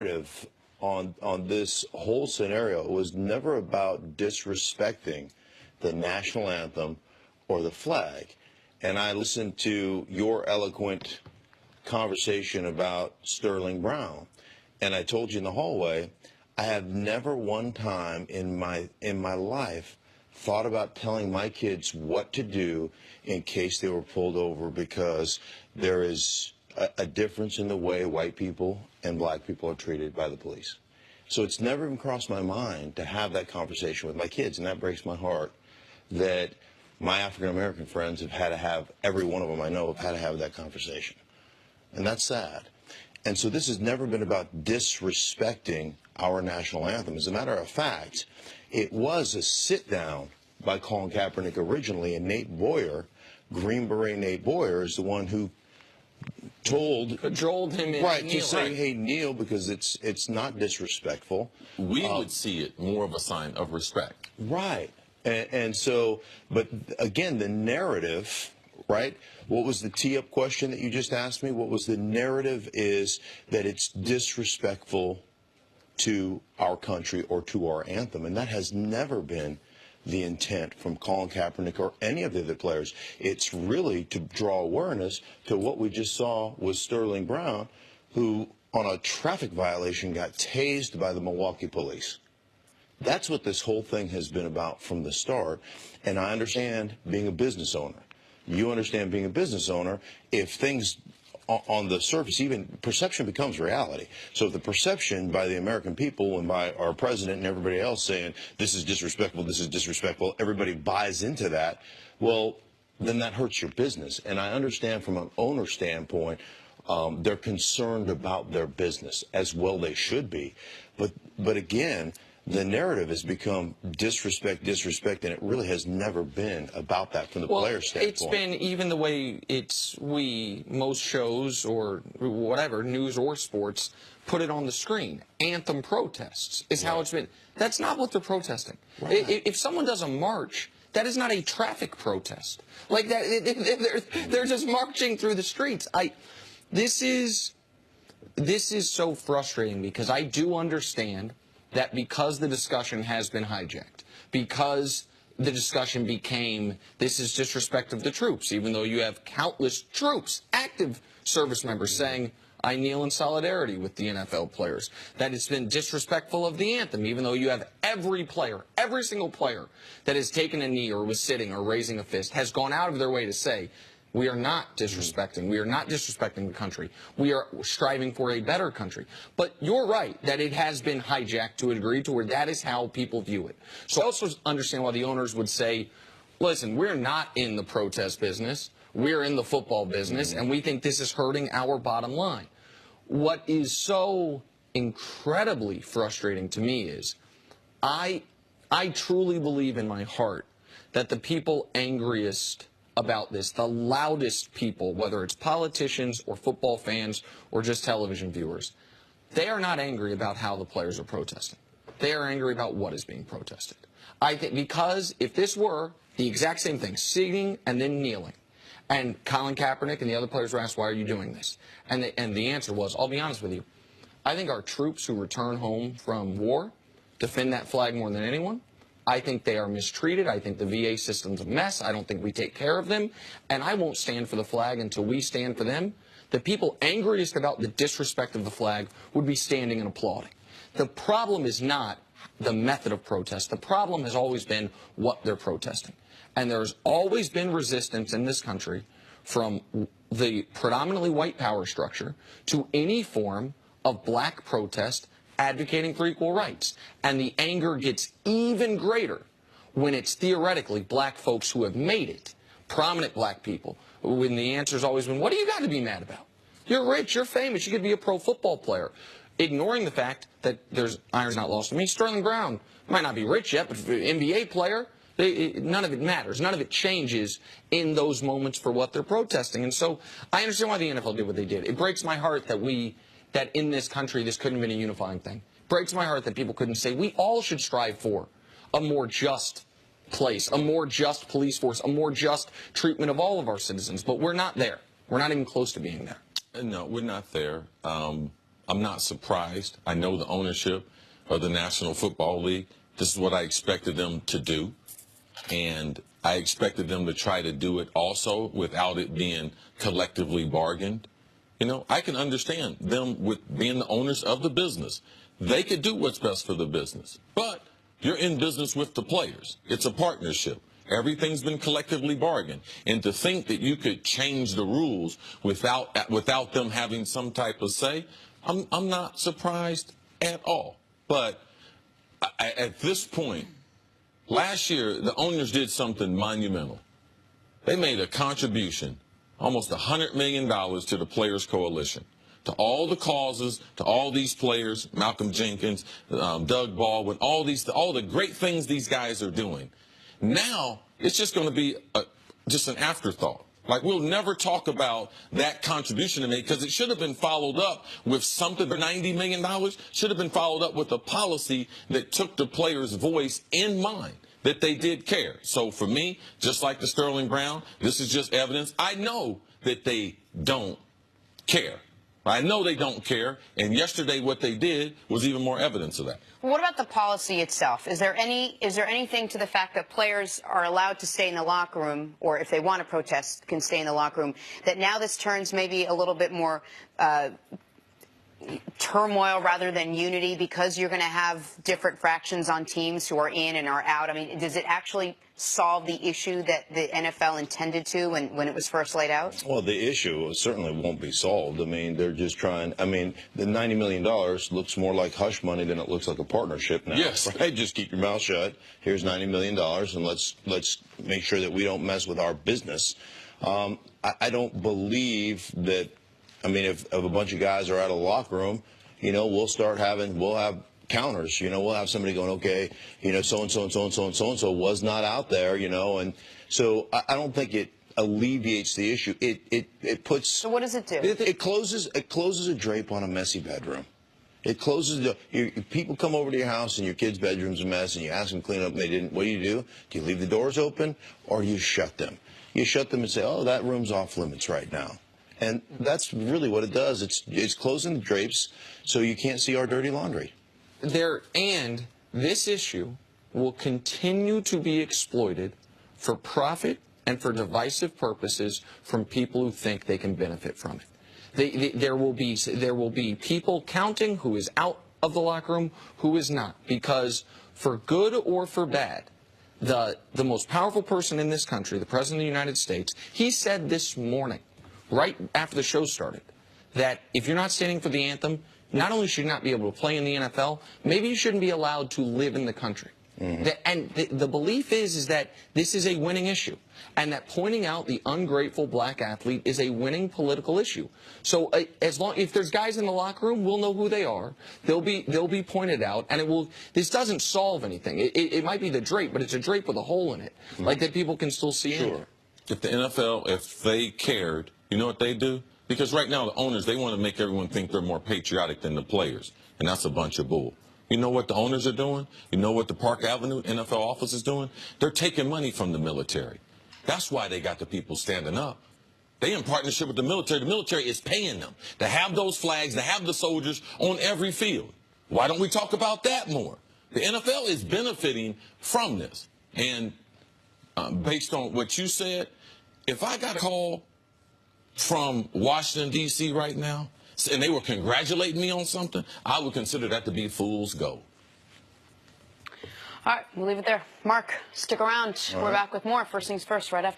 narrative on this whole scenario was never about disrespecting the national anthem or the flag. And I listened to your eloquent conversation about Sterling Brown, and I told you in the hallway, I have never one time in my life thought about telling my kids what to do in case they were pulled over, because there is a difference in the way white people and black people are treated by the police. So it's never even crossed my mind to have that conversation with my kids, and that breaks my heart that my African-American friends have had to have, every one of them I know have had to have that conversation. And that's sad. And so this has never been about disrespecting our national anthem. As a matter of fact, it was a sit-down by Colin Kaepernick originally, and Nate Boyer, Green Beret Nate Boyer, is the one who cajoled him in right to say, hey, kneel, because it's not disrespectful. We would see it more of a sign of respect. Right. And so, but again, the narrative, right? What was the tee-up question that you just asked me? What was the narrative is that it's disrespectful to our country or to our anthem, and that has never been the intent from Colin Kaepernick or any of the other players. It's really to draw awareness to what we just saw with Sterling Brown, who on a traffic violation got tased by the Milwaukee police. That's what this whole thing has been about from the start. And I understand being a business owner. You understand being a business owner. If things on the surface, even perception becomes reality. So if the perception by the American people and by our president and everybody else saying this is disrespectful, everybody buys into that, well, then that hurts your business. And I understand from an owner standpoint, they're concerned about their business, as well they should be. But again, the narrative has become disrespect, and it really has never been about that from the player standpoint. It's been even the way most shows or whatever, news or sports, put it on the screen. Anthem protests is how it's been. That's not what they're protesting. Right. If someone does a march, that is not a traffic protest. Like that, they're just marching through the streets. This is so frustrating, because I do understand that because the discussion has been hijacked, because the discussion became, this is disrespect of the troops, even though you have countless troops, active service members saying, I kneel in solidarity with the NFL players, that it's been disrespectful of the anthem, even though you have every player, every single player that has taken a knee or was sitting or raising a fist has gone out of their way to say, we are not disrespecting. We are not disrespecting the country. We are striving for a better country. But you're right that it has been hijacked to a degree to where that is how people view it. So I also understand why the owners would say, listen, we're not in the protest business. We're in the football business, and we think this is hurting our bottom line. What is so incredibly frustrating to me is I truly believe in my heart that the people angriest about this, the loudest people, whether it's politicians or football fans or just television viewers, they are not angry about how the players are protesting. They are angry about what is being protested. I think because if this were the exact same thing, sitting and then kneeling, and Colin Kaepernick and the other players were asked, why are you doing this? And the answer was, I'll be honest with you, I think our troops who return home from war defend that flag more than anyone. I think they are mistreated. I think the VA system's a mess. I don't think we take care of them. And I won't stand for the flag until we stand for them. The people angriest about the disrespect of the flag would be standing and applauding. The problem is not the method of protest. The problem has always been what they're protesting. And there's always been resistance in this country from the predominantly white power structure to any form of black protest advocating for equal rights. And the anger gets even greater when it's theoretically black folks who have made it, prominent black people, when the answer's always been, what do you got to be mad about? You're rich, you're famous, you could be a pro football player. Ignoring the fact that there's iron's not lost to me. Sterling Brown might not be rich yet, but NBA player, none of it matters. None of it changes in those moments for what they're protesting. And so I understand why the NFL did what they did. It breaks my heart that in this country this couldn't have been a unifying thing. It breaks my heart that people couldn't say we all should strive for a more just place, a more just police force, a more just treatment of all of our citizens. But we're not there. We're not even close to being there. No, we're not there. I'm not surprised. I know the ownership of the National Football League. This is what I expected them to do. And I expected them to try to do it also without it being collectively bargained. You know, I can understand them with being the owners of the business. They could do what's best for the business. But you're in business with the players. It's a partnership. Everything's been collectively bargained. And to think that you could change the rules without them having some type of say, I'm not surprised at all. But at this point, last year, the owners did something monumental. They made a contribution, almost $100 million to the Players Coalition, to all the causes, to all these players, Malcolm Jenkins, Doug Baldwin, all the great things these guys are doing. Now, it's just going to be just an afterthought. Like, we'll never talk about that contribution they made because it should have been followed up with something. $90 million should have been followed up with a policy that took the players' voice in mind, that they did care. So for me, just like the Sterling Brown, this is just evidence. I know that they don't care. I know they don't care, and yesterday what they did was even more evidence of that. What about the policy itself? Is there anything to the fact that players are allowed to stay in the locker room, or if they want to protest, can stay in the locker room, that now this turns maybe a little bit more turmoil rather than unity because you're going to have different fractions on teams who are in and are out? I mean, does it actually solve the issue that the NFL intended to when it was first laid out? Well, the issue certainly won't be solved. I mean, they're just trying. I mean, the $90 million looks more like hush money than it looks like a partnership now. Yes. Right? Just keep your mouth shut. Here's $90 million, and let's make sure that we don't mess with our business. I don't believe that. I mean, if a bunch of guys are out of the locker room, you know, we'll have counters. You know, we'll have somebody going, okay, you know, so-and-so and so-and-so and so-and-so was not out there, you know. And so I don't think it alleviates the issue. It puts. So what does it do? It closes a drape on a messy bedroom. It closes people come over to your house and your kid's bedroom's a mess and you ask them to clean up and they didn't. What do? Do you leave the doors open or do you shut them? You shut them and say, oh, that room's off limits right now. And that's really what it does. It's closing the drapes so you can't see our dirty laundry. And this issue will continue to be exploited for profit and for divisive purposes from people who think they can benefit from it. There will be people counting who is out of the locker room, who is not, because for good or for bad, the most powerful person in this country, the President of the United States, he said this morning, right after the show started, that if you're not standing for the anthem, not only should you not be able to play in the NFL, maybe you shouldn't be allowed to live in the country. Mm-hmm. And the belief is that this is a winning issue, and that pointing out the ungrateful black athlete is a winning political issue. So if there's guys in the locker room, we'll know who they are. They'll be pointed out, and this doesn't solve anything. It might be the drape, but it's a drape with a hole in it, mm-hmm. like that people can still see in there. If the NFL, if they cared, you know what they do? Because right now the owners, they want to make everyone think they're more patriotic than the players, and that's a bunch of bull. You know what the owners are doing? You know what the Park Avenue NFL office is doing? They're taking money from the military. That's why they got the people standing up. They in partnership with the military. The military is paying them to have those flags, to have the soldiers on every field. Why don't we talk about that more? The NFL is benefiting from this. And based on what you said, if I got a call from Washington, D.C. right now, and they were congratulating me on something, I would consider that to be fool's gold. All right, we'll leave it there. Mark, stick around. We're back with more First Things First right after.